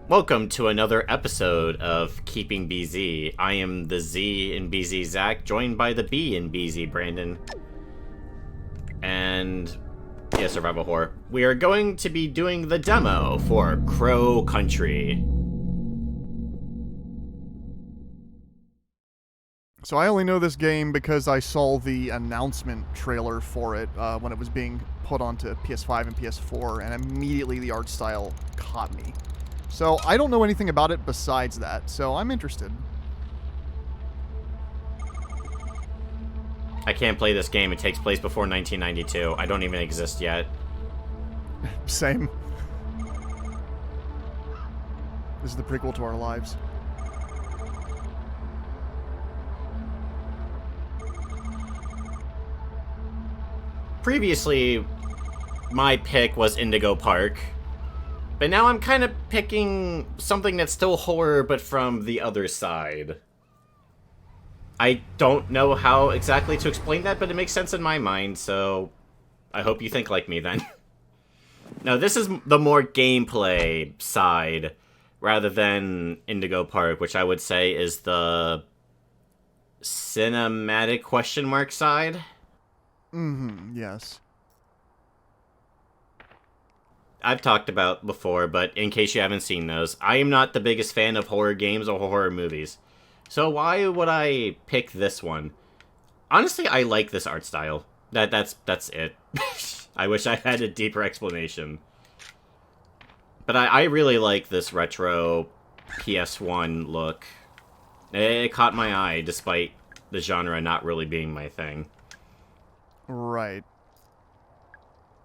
Welcome to another episode of Keeping BZ. I am the Z in BZ Zach, joined by the B in BZ Brandon. And yeah, survival horror. We are going to be doing the demo for Crow Country. So I only know this game because I saw the announcement trailer for it when it was being put onto PS5 and PS4, and immediately the art style caught me. So I don't know anything about it besides that, so I'm interested. I can't play this game. It takes place before 1992. I don't even exist yet. Same. This is the prequel to our lives. Previously, my pick was Indigo Park. But now I'm kind of picking something that's still horror, but from the other side. I don't know how exactly to explain that, but it makes sense in my mind, so I hope you think like me then. Now, this is the more gameplay side, rather than Indigo Park, which I would say is the cinematic question mark side. Yes. I've talked about before, but in case you haven't seen those, I am not the biggest fan of horror games or horror movies. So why would I pick this one? Honestly, I like this art style. That's it. I wish I had a deeper explanation. But I really like this retro PS1 look. It caught my eye, despite the genre not really being my thing. Right.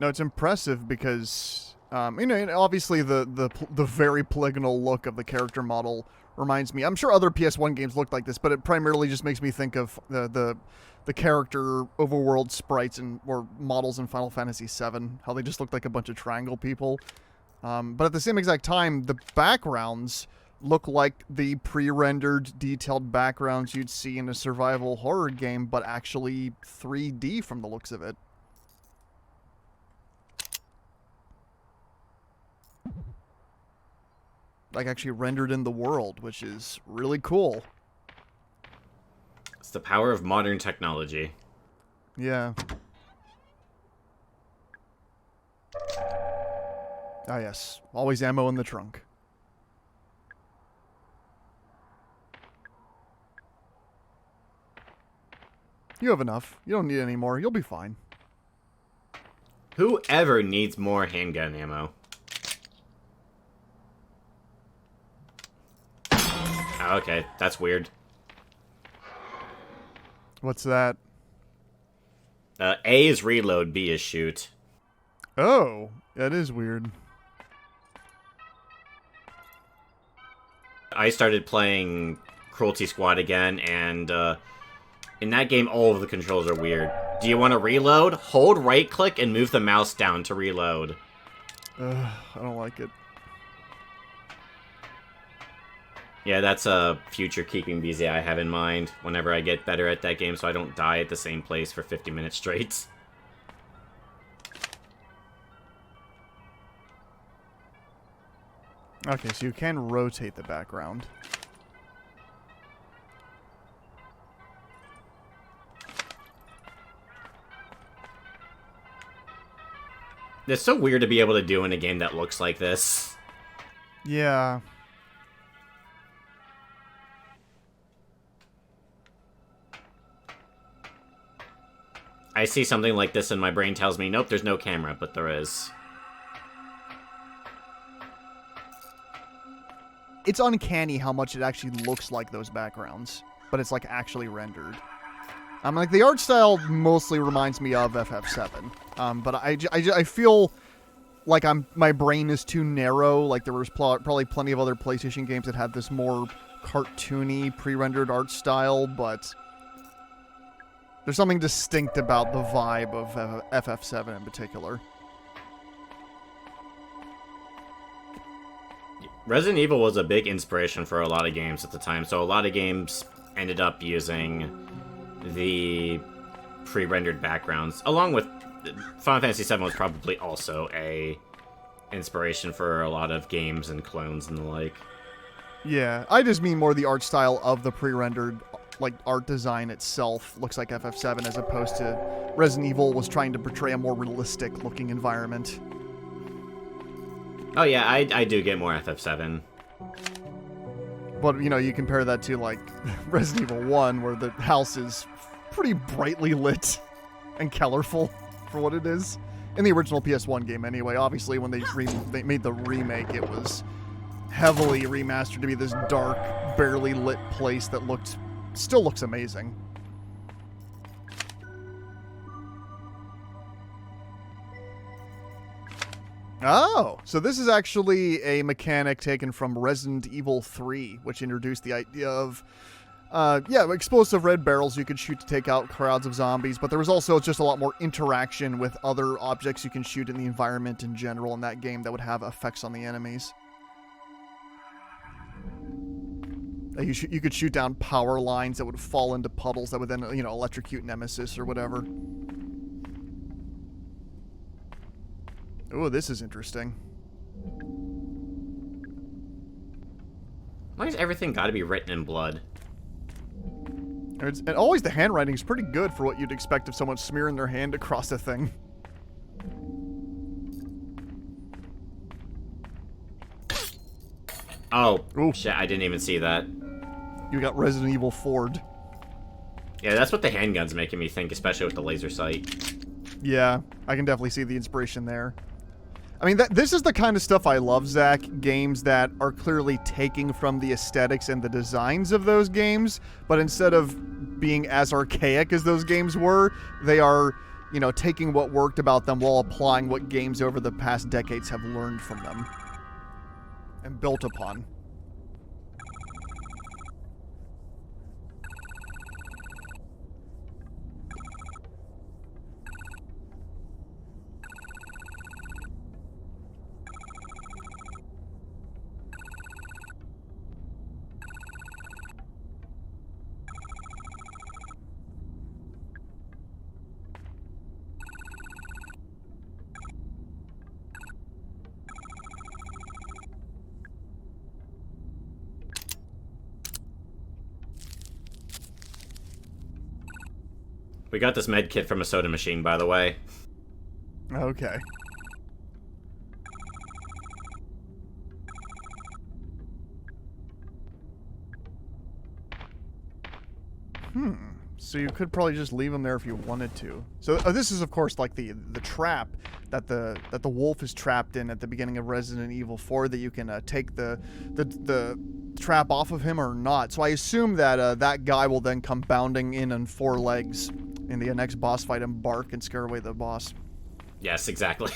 No, it's impressive because obviously the very polygonal look of the character model reminds me. I'm sure other PS1 games look like this, but it primarily just makes me think of the character overworld sprites or models in Final Fantasy VII. How they just look like a bunch of triangle people. But at the same exact time, the backgrounds look like the pre-rendered, detailed backgrounds you'd see in a survival horror game, but actually 3D from the looks of it. Like actually rendered in the world, which is really cool. It's the power of modern technology. Yeah. Ah, yes. Always ammo in the trunk. You have enough. You don't need any more. You'll be fine. Whoever needs more handgun ammo? Oh, okay, that's weird. What's that? A is reload, B is shoot. Oh, that is weird. I started playing Cruelty Squad again, and in that game, all of the controls are weird. Do you want to reload? Hold right-click and move the mouse down to reload. I don't like it. Yeah, that's a future Keeping BZ I have in mind whenever I get better at that game so I don't die at the same place for 50 minutes straight. Okay, so you can rotate the background. It's so weird to be able to do in a game that looks like this. Yeah. I see something like this and my brain tells me, nope, there's no camera, but there is. It's uncanny how much it actually looks like those backgrounds, but it's like actually rendered. Like the art style mostly reminds me of FF7, but I feel like my brain is too narrow. Like there was probably plenty of other PlayStation games that had this more cartoony pre-rendered art style, but there's something distinct about the vibe of FF7 in particular. Resident Evil was a big inspiration for a lot of games at the time, so a lot of games ended up using the pre-rendered backgrounds, along with Final Fantasy VII was probably also a inspiration for a lot of games and clones and the like. Yeah, I just mean more the art style of the pre-rendered, like, art design itself looks like FF7 as opposed to Resident Evil was trying to portray a more realistic-looking environment. Oh yeah, I do get more FF7. But, you know, you compare that to, like, Resident Evil 1, where the house is pretty brightly lit and colorful for what it is. In the original PS1 game, anyway. Obviously, when they made the remake, it was heavily remastered to be this dark, barely lit place that still looks amazing. Oh, so this is actually a mechanic taken from Resident Evil 3, which introduced the idea of, explosive red barrels you could shoot to take out crowds of zombies, but there was also just a lot more interaction with other objects you can shoot in the environment in general in that game that would have effects on the enemies. You could shoot down power lines that would fall into puddles that would then, you know, electrocute Nemesis or whatever. Oh, this is interesting. Why is everything got to be written in blood? And always the handwriting is pretty good for what you'd expect of someone smearing their hand across a thing. Oh, ooh. Shit, I didn't even see that. You got Resident Evil Ford. Yeah, that's what the handgun's making me think, especially with the laser sight. Yeah, I can definitely see the inspiration there. I mean, this is the kind of stuff I love, Zach. Games that are clearly taking from the aesthetics and the designs of those games, but instead of being as archaic as those games were, they are, you know, taking what worked about them while applying what games over the past decades have learned from them and built upon. We got this med kit from a soda machine, by the way. Okay. So you could probably just leave them there if you wanted to. So this is, of course, like the trap that the wolf is trapped in at the beginning of Resident Evil 4. That you can take the trap off of him or not. So I assume that that guy will then come bounding in on 4 legs in the next boss fight and bark and scare away the boss. Yes, exactly.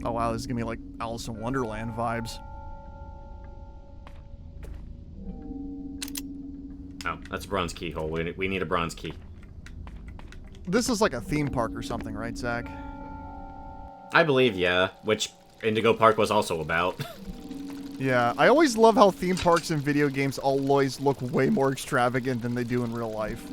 Oh wow, this is gonna be like Alice in Wonderland vibes. Oh, that's a bronze keyhole. We need a bronze key. This is like a theme park or something, right, Zach? I believe, yeah. Which Indigo Park was also about. Yeah, I always love how theme parks in video games always look way more extravagant than they do in real life.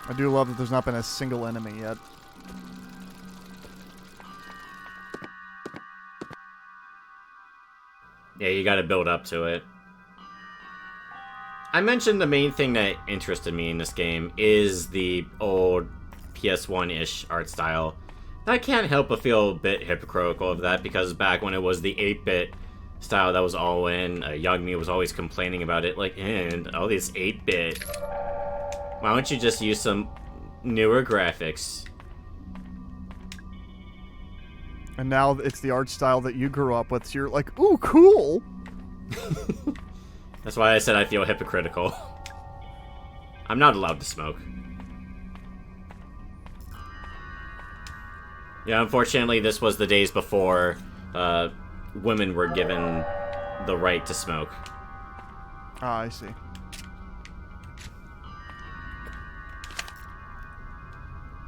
I do love that there's not been a single enemy yet. Yeah, you gotta build up to it. I mentioned the main thing that interested me in this game is the old PS1-ish art style. And I can't help but feel a bit hypocritical of that, because back when it was the 8-bit style that was all in, young me was always complaining about it, like, and all this 8-bit. Why don't you just use some newer graphics? And now it's the art style that you grew up with, so you're like, ooh, cool! That's why I said I feel hypocritical. I'm not allowed to smoke. Yeah, unfortunately, this was the days before women were given the right to smoke. Ah, I see.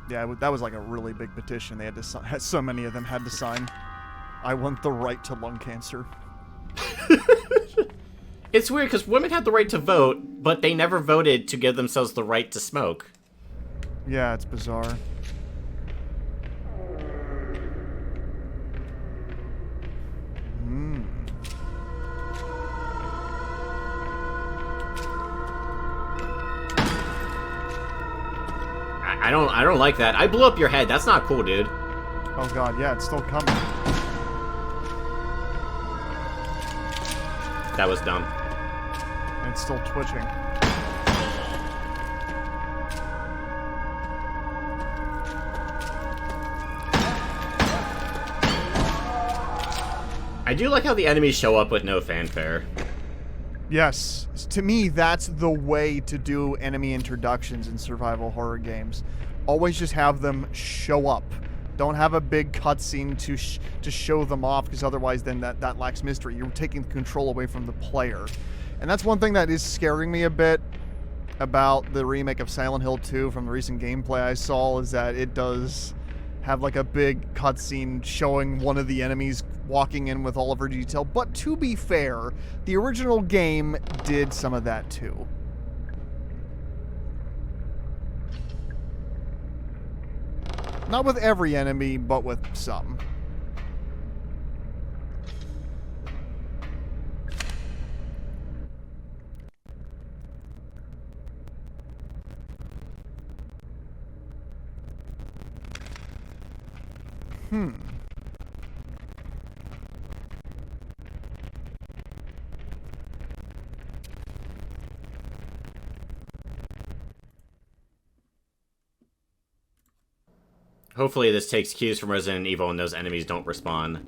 Yeah, that was like a really big petition. They had to so many of them had to sign. I want the right to lung cancer. It's weird because women had the right to vote, but they never voted to give themselves the right to smoke. Yeah, it's bizarre. I don't like that. I blew up your head. That's not cool, dude. Oh god, yeah, it's still coming. That was dumb. And it's still twitching. I do like how the enemies show up with no fanfare. Yes. To me, that's the way to do enemy introductions in survival horror games. Always just have them show up. Don't have a big cutscene to show them off, because otherwise then that lacks mystery. You're taking the control away from the player. And that's one thing that is scaring me a bit about the remake of Silent Hill 2 from the recent gameplay I saw, is that it does have like a big cutscene showing one of the enemies walking in with all of her detail. But to be fair, the original game did some of that too. Not with every enemy, but with some. Hopefully this takes cues from Resident Evil and those enemies don't respawn.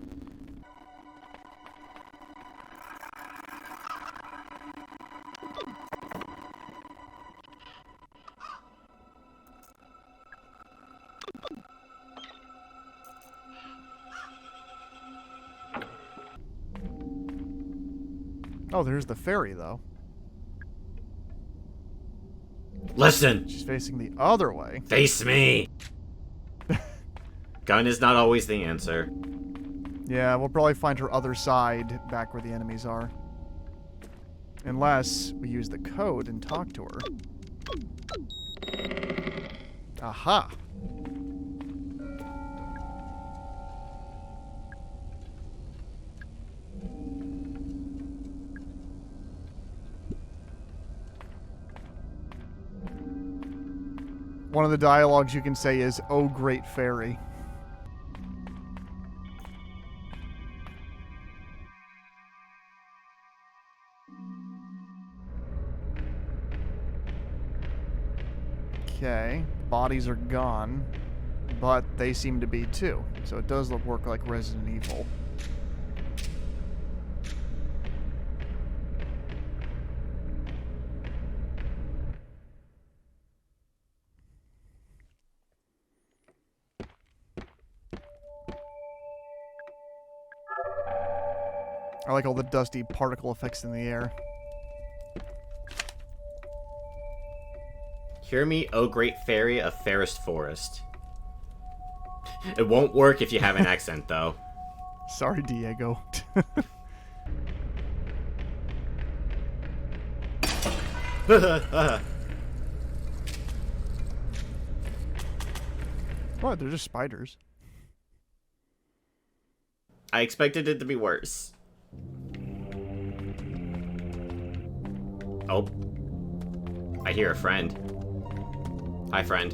Oh, there's the ferry, though. Listen! She's facing the other way. Face me! Gun is not always the answer. Yeah, we'll probably find her other side back where the enemies are. Unless we use the code and talk to her. Aha! One of the dialogues you can say is, "Oh, great fairy." Okay, bodies are gone, but they seem to be too. So it does work like Resident Evil. I like all the dusty particle effects in the air. Hear me, oh great fairy of fairest forest. It won't work if you have an accent, though. Sorry, Diego. What? They're just spiders. I expected it to be worse. Oh. I hear a friend. Hi, friend.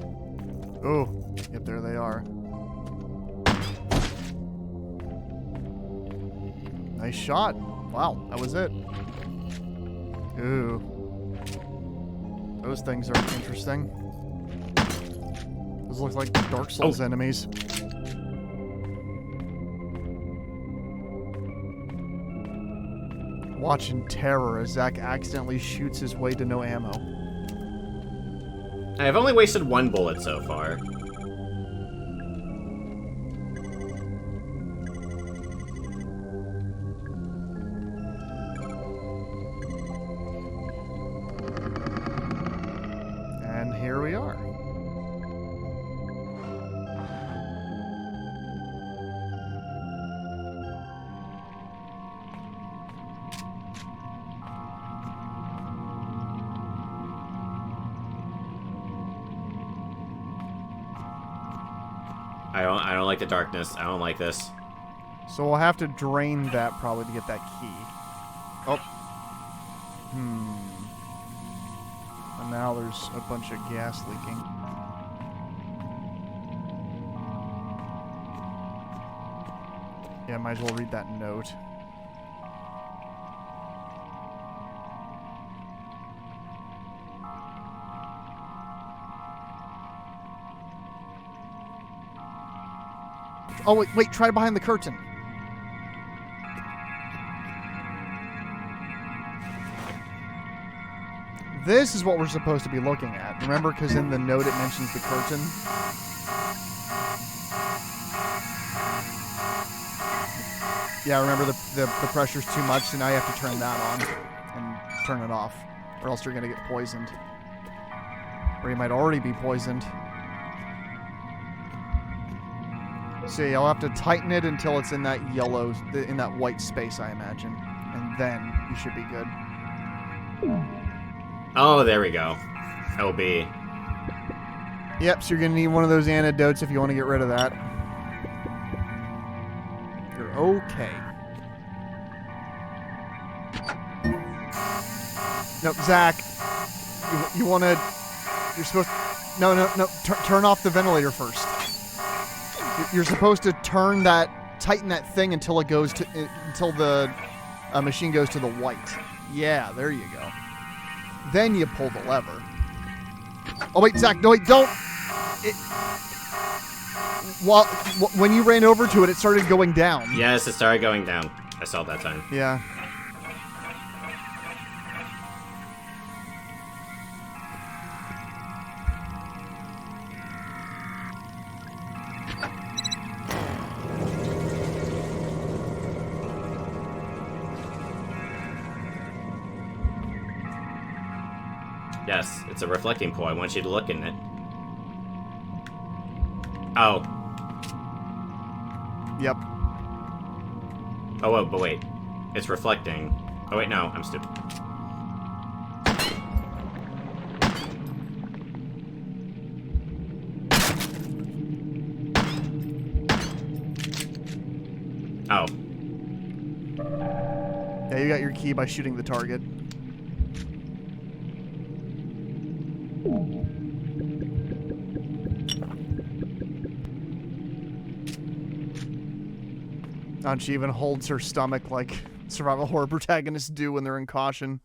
Oh, yep, there they are. Nice shot. Wow, that was it. Ooh. Those things are interesting. Those look like Dark Souls enemies. Watch in terror as Zack accidentally shoots his way to no ammo. I've only wasted one bullet so far. And here we are. I don't like the darkness. I don't like this. So we'll have to drain that probably to get that key. Oh. And now there's a bunch of gas leaking. Yeah, might as well read that note. Oh, wait, try behind the curtain. This is what we're supposed to be looking at. Remember, because in the note it mentions the curtain? Yeah, remember the pressure's too much, so now you have to turn that on and turn it off, or else you're going to get poisoned. Or you might already be poisoned. So you'll have to tighten it until it's in that in that white space, I imagine. And then you should be good. Oh, there we go. LB. Yep, so you're going to need one of those antidotes if you want to get rid of that. You're okay. No, Zach. You want to... You're supposed... No. Turn off the ventilator first. You're supposed to tighten that thing until it goes to... until the machine goes to the white. Yeah, there you go. Then you pull the lever. Oh, wait, Zach. No, wait, don't... when you ran over to it, it started going down. Yes, it started going down. I saw it that time. Yeah. Yes, it's a reflecting pool. I want you to look in it. Oh. Yep. Oh, but wait. It's reflecting. Oh, wait, no. I'm stupid. Oh. Yeah, you got your key by shooting the target. And she even holds her stomach like survival horror protagonists do when they're in caution.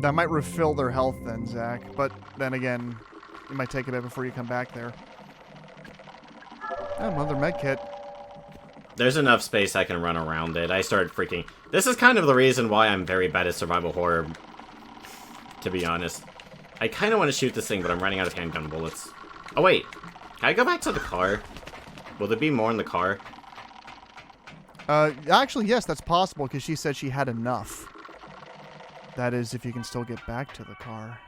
That might refill their health then, Zach. But then again, it might take a bit before you come back there. Oh, another med kit. There's enough space I can run around it. I started freaking... This is kind of the reason why I'm very bad at survival horror, to be honest. I kind of want to shoot this thing, but I'm running out of handgun bullets. Oh, wait. Can I go back to the car? Will there be more in the car? Actually, yes, that's possible, because she said she had enough. That is, if you can still get back to the car.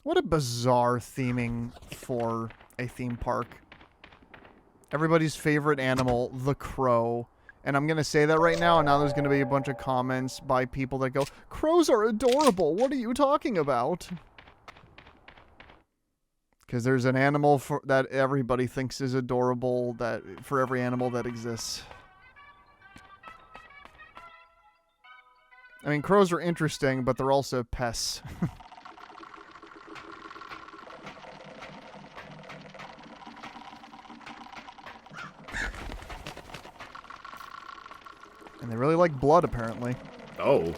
What a bizarre theming for a theme park. Everybody's favorite animal, the crow. And I'm going to say that right now, and now there's going to be a bunch of comments by people that go, crows are adorable, what are you talking about? Because there's an animal that everybody thinks is adorable for every animal that exists. I mean, crows are interesting, but they're also pests. And they really like blood, apparently. Oh.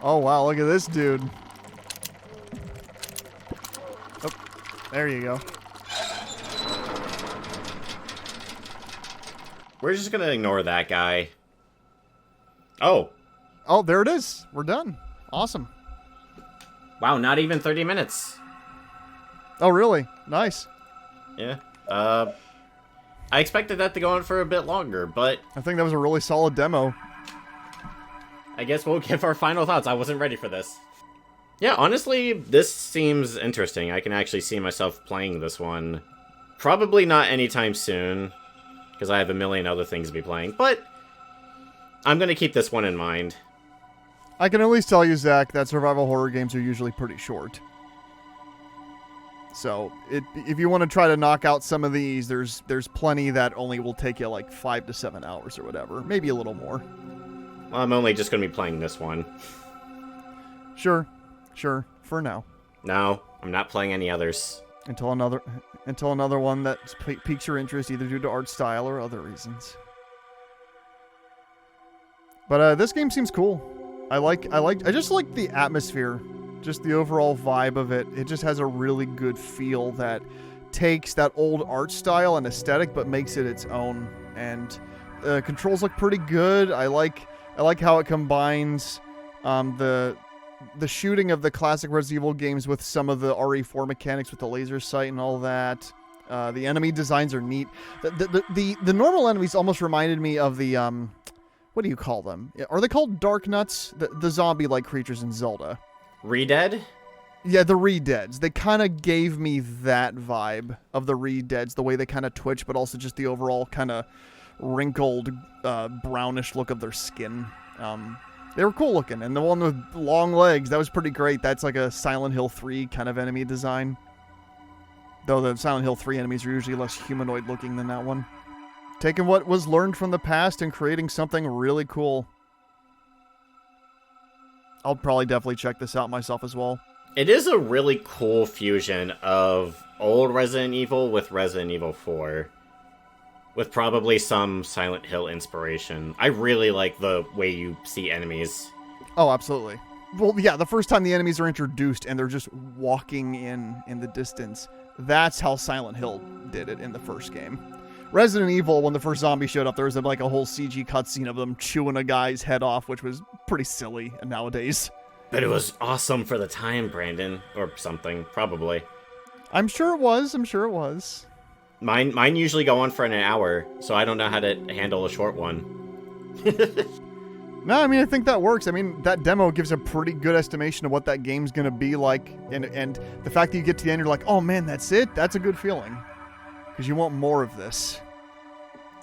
Oh, wow, look at this dude. There you go. We're just gonna ignore that guy. Oh. Oh, there it is. We're done. Awesome. Wow, not even 30 minutes. Oh, really? Nice. Yeah. I expected that to go on for a bit longer, but I think that was a really solid demo. I guess we'll give our final thoughts. I wasn't ready for this. Yeah, honestly, this seems interesting. I can actually see myself playing this one. Probably not anytime soon, because I have a million other things to be playing, but I'm going to keep this one in mind. I can at least tell you, Zach, that survival horror games are usually pretty short. So, if you want to try to knock out some of these, there's plenty that only will take you like 5 to 7 hours or whatever. Maybe a little more. Well, I'm only just going to be playing this one. Sure, for now. No, I'm not playing any others. Until another one that piques your interest, either due to art style or other reasons. But this game seems cool. I just like the atmosphere, just the overall vibe of it. It just has a really good feel that takes that old art style and aesthetic, but makes it its own. And controls look pretty good. I like how it combines the shooting of the classic Resident Evil games with some of the RE4 mechanics with the laser sight and all that. The enemy designs are neat. The normal enemies almost reminded me of the what do you call them? Are they called Dark Nuts? The zombie-like creatures in Zelda. Re-Dead? Yeah, the Re-Deads. They kind of gave me that vibe of the Re-Deads, the way they kind of twitch, but also just the overall kind of wrinkled, brownish look of their skin. They were cool looking, and the one with long legs, that was pretty great. That's like a Silent Hill 3 kind of enemy design. Though the Silent Hill 3 enemies are usually less humanoid looking than that one. Taking what was learned from the past and creating something really cool. I'll probably definitely check this out myself as well. It is a really cool fusion of old Resident Evil with Resident Evil 4. With probably some Silent Hill inspiration. I really like the way you see enemies. Oh, absolutely. Well, yeah, the first time the enemies are introduced and they're just walking in the distance, that's how Silent Hill did it in the first game. Resident Evil, when the first zombie showed up, there was like a whole CG cutscene of them chewing a guy's head off, which was pretty silly nowadays. But it was awesome for the time, Brandon. Or something, probably. I'm sure it was. Mine usually go on for an hour, so I don't know how to handle a short one. No, I mean, I think that works. I mean, that demo gives a pretty good estimation of what that game's going to be like, and the fact that you get to the end, you're like, oh man, that's it? That's a good feeling. Because you want more of this.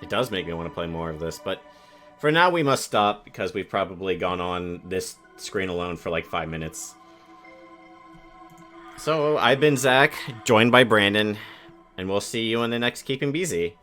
It does make me want to play more of this, but for now we must stop, because we've probably gone on this screen alone for like 5 minutes. So, I've been Zach, joined by Brandon, and we'll see you in the next Keeping Busy.